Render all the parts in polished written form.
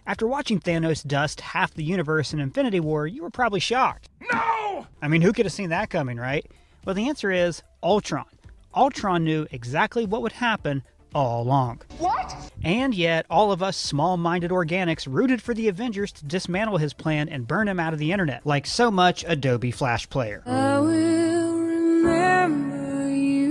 After watching Thanos dust half the universe in Infinity War, you were probably shocked. No! I mean, who could have seen that coming, right? Well, the answer is Ultron. Ultron knew exactly what would happen all along. What? And yet, all of us small-minded organics rooted for the Avengers to dismantle his plan and burn him out of the internet, like so much Adobe Flash Player. I will remember you.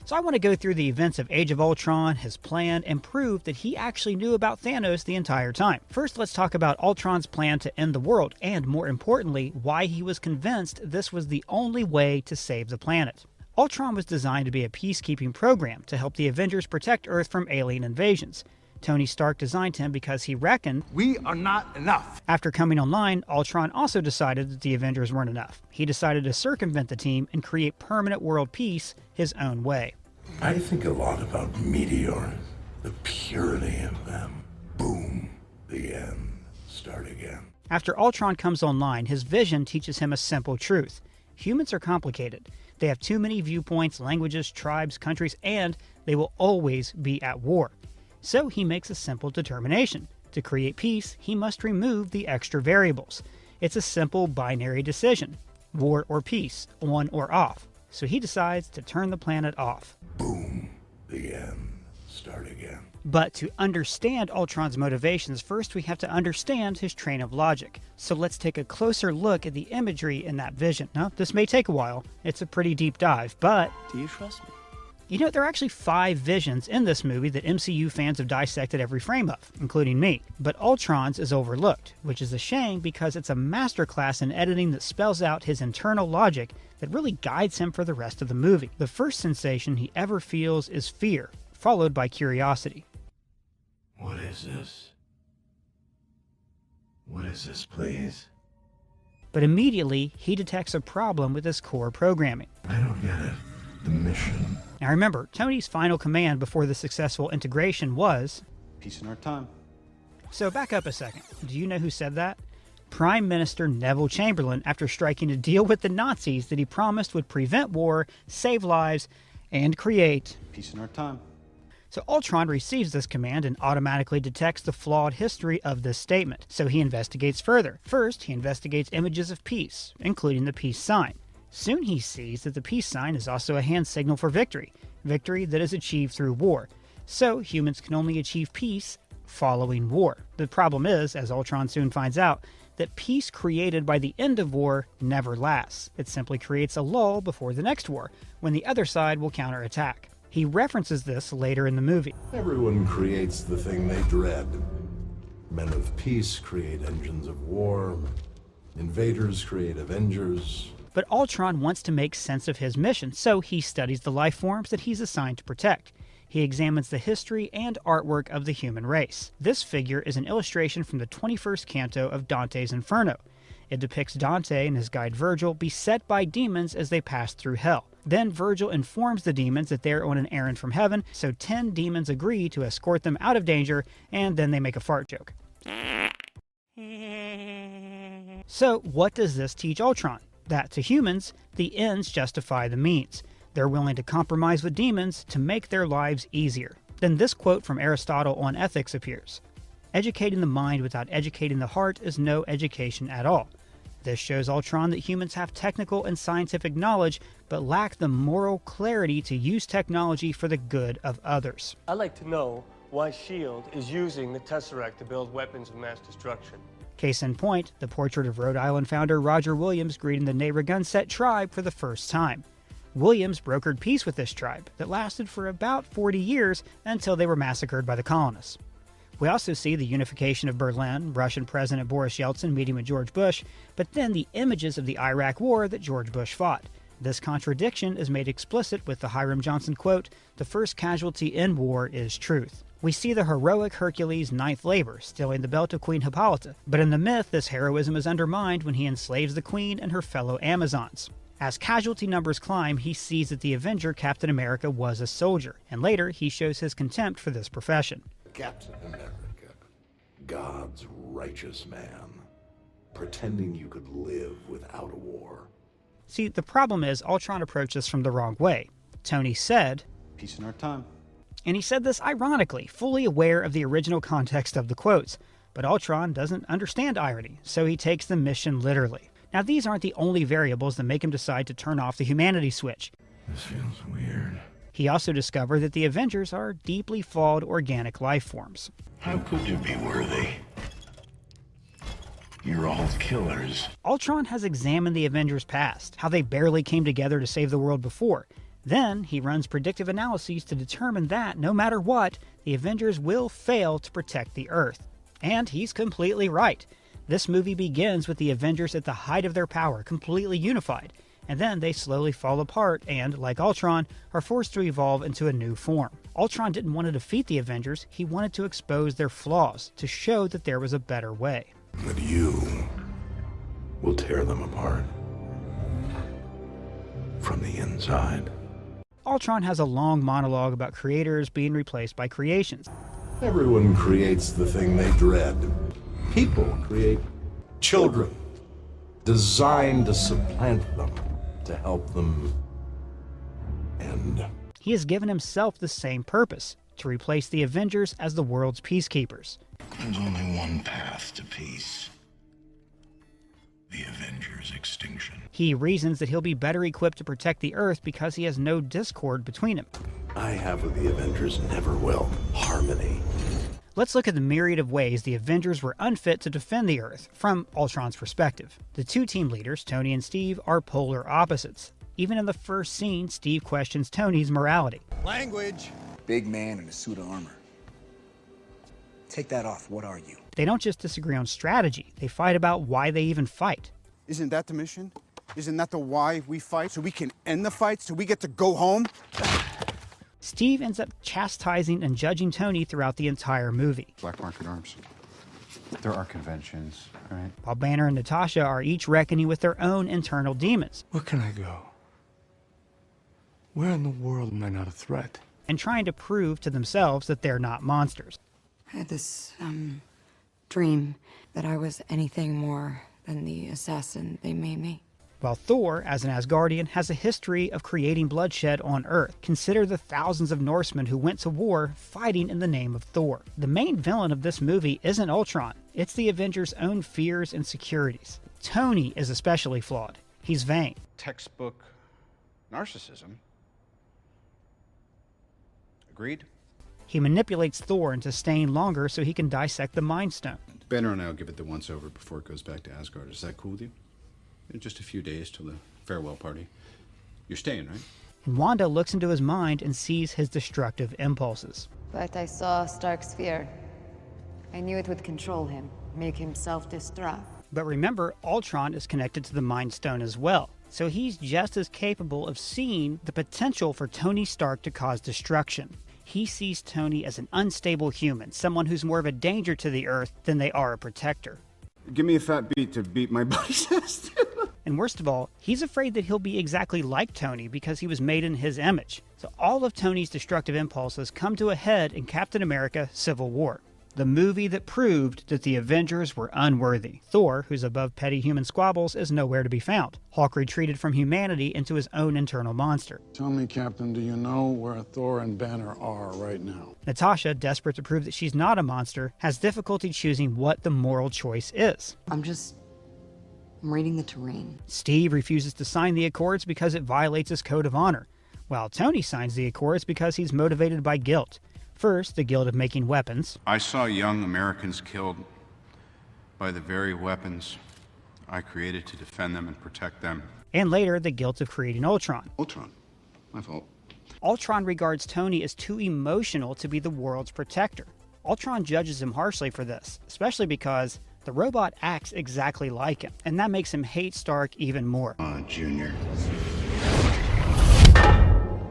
So I want to go through the events of Age of Ultron, his plan, and prove that he actually knew about Thanos the entire time. First, let's talk about Ultron's plan to end the world, and more importantly, why he was convinced this was the only way to save the planet. Ultron was designed to be a peacekeeping program to help the Avengers protect Earth from alien invasions. Tony Stark designed him because he reckoned We are not enough. after coming online, Ultron also decided that the Avengers weren't enough. He decided to circumvent the team and create permanent world peace his own way. I think a lot about meteors, the purity of them. Boom, the end. Start again. After Ultron comes online, his vision teaches him a simple truth. Humans are complicated. They have too many viewpoints, languages, tribes, countries, and they will always be at war. So he makes a simple determination. To create peace, he must remove the extra variables. It's a simple binary decision. War or peace, on or off. So he decides to turn the planet off. Boom, the end. Start again. But to understand Ultron's motivations, first we have to understand his train of logic. So let's take a closer look at the imagery in that vision. Now, this may take a while. It's a pretty deep dive, but Do you trust me? you know, there are actually 5 visions in this movie that MCU fans have dissected every frame of, including me. But Ultron's is overlooked, which is a shame because it's a masterclass in editing that spells out his internal logic that really guides him for the rest of the movie. The first sensation he ever feels is fear, followed by curiosity. What is this? What is this, please? But immediately, he detects a problem with his core programming. I don't get it. The mission. Now remember, Tony's final command before the successful integration was... Peace in our time. So back up a second. Do you know who said that? Prime Minister Neville Chamberlain, after striking a deal with the Nazis that he promised would prevent war, save lives, and create... Peace in our time. So Ultron receives this command and automatically detects the flawed history of this statement. So he investigates further. First, he investigates images of peace, including the peace sign. Soon he sees that the peace sign is also a hand signal for victory, victory that is achieved through war. So humans can only achieve peace following war. The problem is, as Ultron soon finds out, that peace created by the end of war never lasts. It simply creates a lull before the next war, when the other side will counterattack. He references this later in the movie. Everyone creates the thing they dread. Men of peace create engines of war. Invaders create Avengers. But Ultron wants to make sense of his mission, so he studies the life forms that he's assigned to protect. He examines the history and artwork of the human race. This figure is an illustration from the 21st canto of Dante's Inferno. It depicts Dante and his guide Virgil beset by demons as they pass through hell. Then Virgil informs the demons that they're on an errand from heaven, so 10 demons agree to escort them out of danger, and then they make a fart joke. So what does this teach Ultron? That to humans, the ends justify the means. They're willing to compromise with demons to make their lives easier. Then this quote from Aristotle on ethics appears. Educating the mind without educating the heart is no education at all. This shows Ultron that humans have technical and scientific knowledge, but lack the moral clarity to use technology for the good of others. I'd like to know why S.H.I.E.L.D. is using the Tesseract to build weapons of mass destruction. Case in point, the portrait of Rhode Island founder Roger Williams greeting the Narragansett tribe for the first time. Williams brokered peace with this tribe that lasted for about 40 years until they were massacred by the colonists. We also see the unification of Berlin, Russian President Boris Yeltsin meeting with George Bush, but then the images of the Iraq War that George Bush fought. This contradiction is made explicit with the Hiram Johnson quote, "The first casualty in war is truth." We see the heroic Hercules' ninth labor, stealing the belt of Queen Hippolyta, but in the myth this heroism is undermined when he enslaves the queen and her fellow Amazons. As casualty numbers climb, he sees that the Avenger Captain America was a soldier, and later he shows his contempt for this profession. Captain America, God's righteous man, pretending you could live without a war. See, the problem is Ultron approached this from the wrong way. Tony said, Peace in our time. And he said this ironically, fully aware of the original context of the quotes. But Ultron doesn't understand irony, so he takes the mission literally. Now, these aren't the only variables that make him decide to turn off the humanity switch. This feels weird. He also discovered that the Avengers are deeply flawed organic life forms. How could you be worthy? You're all killers. Ultron has examined the Avengers' past, how they barely came together to save the world before. Then, he runs predictive analyses to determine that, no matter what, the Avengers will fail to protect the Earth. And he's completely right. This movie begins with the Avengers at the height of their power, completely unified. And then they slowly fall apart and, like Ultron, are forced to evolve into a new form. Ultron didn't want to defeat the Avengers, he wanted to expose their flaws, to show that there was a better way. But you will tear them apart from the inside. Ultron has a long monologue about creators being replaced by creations. Everyone creates the thing they dread. People create children, designed to supplant them, to help them end. He has given himself the same purpose, to replace the Avengers as the world's peacekeepers. There's only one path to peace. The Avengers' extinction. He reasons that he'll be better equipped to protect the Earth because he has no discord between them. I have what the Avengers never will: harmony. Let's look at the myriad of ways the Avengers were unfit to defend the Earth, from Ultron's perspective. The two team leaders, Tony and Steve, are polar opposites. Even in the first scene, Steve questions Tony's morality. Language. Big man in a suit of armor. Take that off. What are you? They don't just disagree on strategy, they fight about why they even fight. Isn't that the mission? Isn't that the why we fight? So we can end the fight? So we get to go home? Steve ends up chastising and judging Tony throughout the entire movie. Black market arms. There are conventions, right? While Banner and Natasha are each reckoning with their own internal demons. Where can I go? Where in the world am I not a threat? And trying to prove to themselves that they're not monsters. I had this, dream that I was anything more than the assassin they made me. While Thor, as an Asgardian, has a history of creating bloodshed on Earth. Consider the thousands of Norsemen who went to war fighting in the name of Thor. The main villain of this movie isn't Ultron. It's the Avengers' own fears and insecurities. Tony is especially flawed. He's vain. Textbook narcissism. Agreed? He manipulates Thor into staying longer so he can dissect the Mind Stone. Banner and I will give it the once-over before it goes back to Asgard. Is that cool with you? In just a few days till the farewell party. You're staying, right? And Wanda looks into his mind and sees his destructive impulses. But I saw Stark's fear. I knew it would control him, make him self-destruct. But remember, Ultron is connected to the Mind Stone as well. So he's just as capable of seeing the potential for Tony Stark to cause destruction. He sees Tony as an unstable human, someone who's more of a danger to the Earth than they are a protector. Give me a fat beat to beat my buddy's ass. And worst of all, he's afraid that he'll be exactly like Tony because he was made in his image. So all of Tony's destructive impulses come to a head in Captain America: Civil War, the movie that proved that the Avengers were unworthy. Thor, who's above petty human squabbles, is nowhere to be found. Hulk retreated from humanity into his own internal monster. Tell me, Captain, do you know where Thor and Banner are right now? Natasha, desperate to prove that she's not a monster, has difficulty choosing what the moral choice is. I'm reading the terrain. Steve refuses to sign the Accords because it violates his code of honor, while Tony signs the Accords because he's motivated by guilt. First, the guilt of making weapons. I saw young Americans killed by the very weapons I created to defend them and protect them. And later, the guilt of creating Ultron. Ultron. My fault. Ultron regards Tony as too emotional to be the world's protector. Ultron judges him harshly for this, especially because the robot acts exactly like him, and that makes him hate Stark even more. Junior.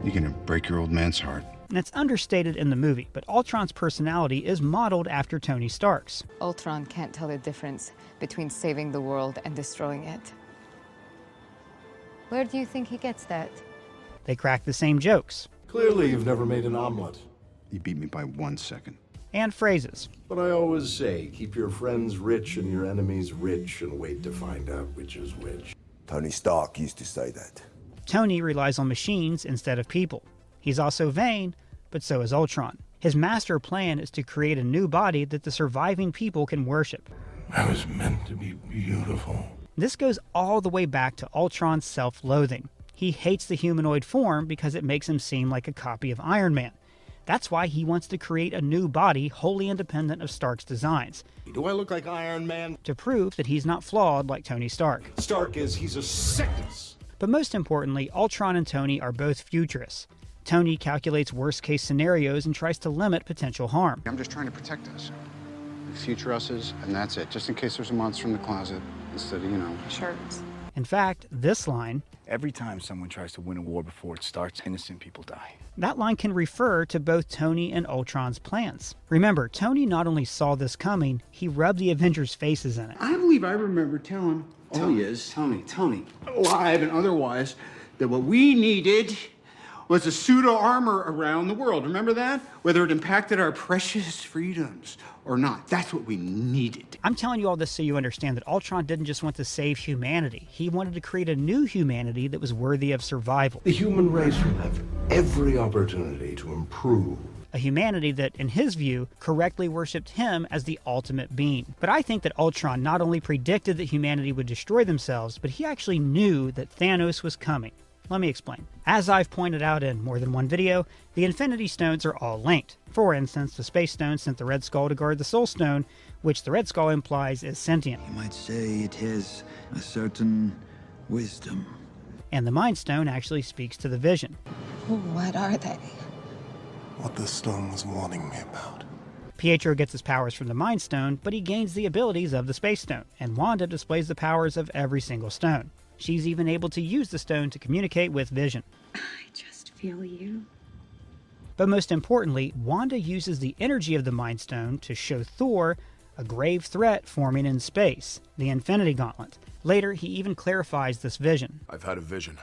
You're gonna break your old man's heart. And it's understated in the movie, but Ultron's personality is modeled after Tony Stark's. Ultron can't tell the difference between saving the world and destroying it. Where do you think he gets that? They crack the same jokes. Clearly, you've never made an omelet. You beat me by 1 second. And phrases. But I always say, keep your friends rich and your enemies rich, and wait to find out which is which. Tony Stark used to say that. Tony relies on machines instead of people. He's also vain, but so is Ultron. His master plan is to create a new body that the surviving people can worship. I was meant to be beautiful. This goes all the way back to Ultron's self-loathing. He hates the humanoid form because it makes him seem like a copy of Iron Man. That's why he wants to create a new body wholly independent of Stark's designs. Do I look like Iron Man? To prove that he's not flawed like Tony Stark. Stark is, he's a sickness. But most importantly, Ultron and Tony are both futurists. Tony calculates worst-case scenarios and tries to limit potential harm. I'm just trying to protect us. The future us's, and that's it. Just in case there's a monster in the closet, instead of, Shirts. In fact, this line, Every time someone tries to win a war before it starts, innocent people die. that line can refer to both Tony and Ultron's plans. Remember, Tony not only saw this coming, he rubbed the Avengers' faces in it. I believe I remember telling Tony, alive and otherwise, that what we needed was a suit of armor around the world. Remember that? Whether it impacted our precious freedoms or not. That's what we needed. I'm telling you all this so you understand that Ultron didn't just want to save humanity. He wanted to create a new humanity that was worthy of survival. The human race will have every opportunity to improve. A humanity that, in his view, correctly worshipped him as the ultimate being. But I think that Ultron not only predicted that humanity would destroy themselves, but he actually knew that Thanos was coming. Let me explain. As I've pointed out in more than one video, the Infinity Stones are all linked. For instance, the Space Stone sent the Red Skull to guard the Soul Stone, which the Red Skull implies is sentient. You might say it has a certain wisdom. And the Mind Stone actually speaks to the Vision. What are they? What the stone was warning me about. Pietro gets his powers from the Mind Stone, but he gains the abilities of the Space Stone, and Wanda displays the powers of every single stone. She's even able to use the stone to communicate with Vision. I just feel you. But most importantly, Wanda uses the energy of the Mind Stone to show Thor a grave threat forming in space, the Infinity Gauntlet. Later, he even clarifies this vision. I've had a vision.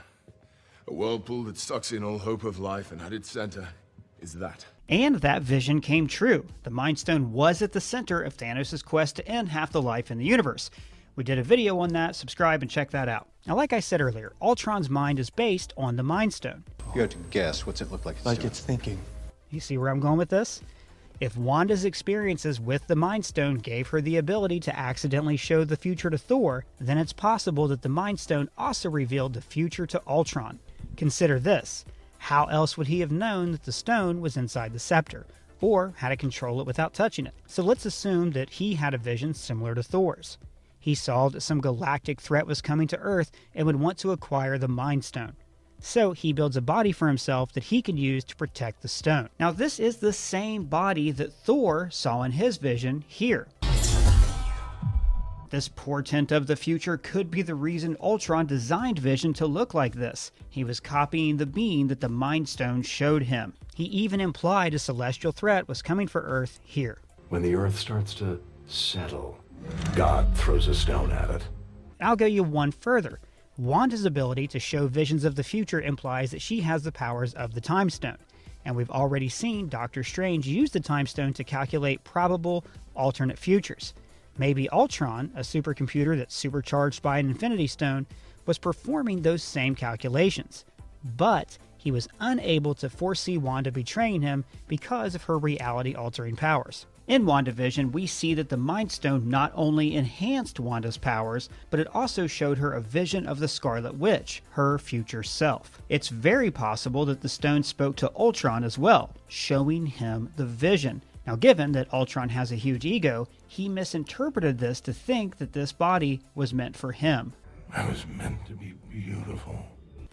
A whirlpool that sucks in all hope of life, and at its center is that. And that vision came true. The Mind Stone was at the center of Thanos' quest to end half the life in the universe. We did a video on that, subscribe and check that out. Now, like I said earlier, Ultron's mind is based on the Mind Stone. You have to guess, what's it look like? Like it's thinking. You see where I'm going with this? If Wanda's experiences with the Mind Stone gave her the ability to accidentally show the future to Thor, then it's possible that the Mind Stone also revealed the future to Ultron. Consider this. How else would he have known that the stone was inside the scepter, or how to control it without touching it? So let's assume that he had a vision similar to Thor's. He saw that some galactic threat was coming to Earth and would want to acquire the Mind Stone. So he builds a body for himself that he can use to protect the stone. Now this is the same body that Thor saw in his vision here. This portent of the future could be the reason Ultron designed Vision to look like this. He was copying the being that the Mind Stone showed him. He even implied a celestial threat was coming for Earth here. When the Earth starts to settle, God throws a stone at it. I'll go you one further. Wanda's ability to show visions of the future implies that she has the powers of the Time Stone. And we've already seen Doctor Strange use the Time Stone to calculate probable alternate futures. Maybe Ultron, a supercomputer that's supercharged by an Infinity Stone, was performing those same calculations. But he was unable to foresee Wanda betraying him because of her reality-altering powers. In WandaVision, we see that the Mind Stone not only enhanced Wanda's powers, but it also showed her a vision of the Scarlet Witch, her future self. It's very possible that the stone spoke to Ultron as well, showing him the vision. Now, given that Ultron has a huge ego, he misinterpreted this to think that this body was meant for him. I was meant to be beautiful.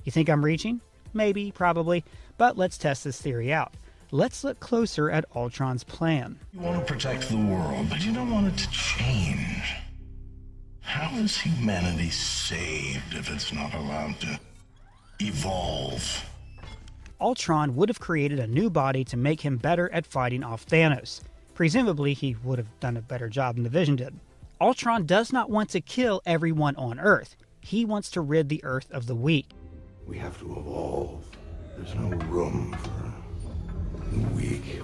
You think I'm reaching? Maybe, probably, but let's test this theory out. Let's look closer at Ultron's plan. You want to protect the world, but you don't want it to change. How is humanity saved if it's not allowed to evolve? Ultron would have created a new body to make him better at fighting off Thanos. Presumably, he would have done a better job than the Vision did. Ultron does not want to kill everyone on Earth. He wants to rid the Earth of the weak. We have to evolve. There's no room for the weak.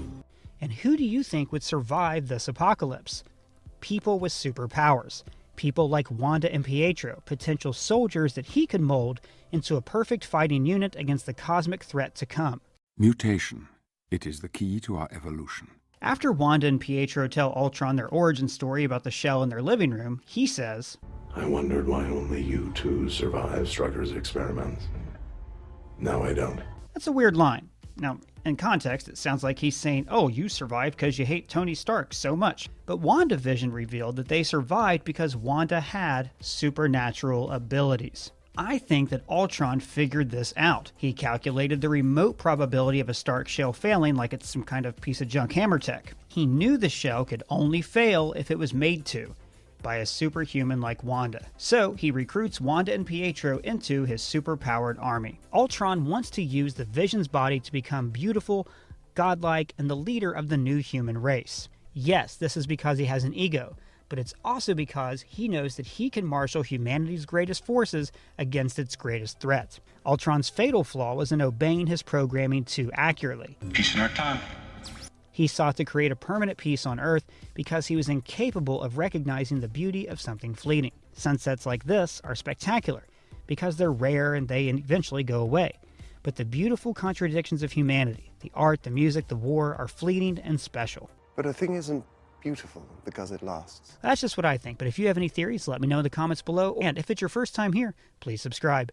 And who do you think would survive this apocalypse? People with superpowers. People like Wanda and Pietro, potential soldiers that he could mold into a perfect fighting unit against the cosmic threat to come. Mutation It is the key to our evolution. After Wanda and Pietro tell Ultron their origin story about the shell in their living room, he says, I wondered why only you two survived Strucker's experiments. Now I don't. That's a weird line. Now, in context, it sounds like he's saying, oh, you survived because you hate Tony Stark so much. But WandaVision revealed that they survived because Wanda had supernatural abilities. I think that Ultron figured this out. He calculated the remote probability of a Stark shell failing like it's some kind of piece of junk hammer tech. He knew the shell could only fail if it was made to, by a superhuman like Wanda. So he recruits Wanda and Pietro into his superpowered army. Ultron wants to use the Vision's body to become beautiful, godlike, and the leader of the new human race. Yes, this is because he has an ego, but it's also because he knows that he can marshal humanity's greatest forces against its greatest threat. Ultron's fatal flaw was in obeying his programming too accurately. Peace in our time. He sought to create a permanent peace on Earth because he was incapable of recognizing the beauty of something fleeting. Sunsets like this are spectacular because they're rare and they eventually go away. But the beautiful contradictions of humanity, the art, the music, the war, are fleeting and special. But a thing isn't beautiful because it lasts. That's just what I think, but if you have any theories, let me know in the comments below. And if it's your first time here, please subscribe.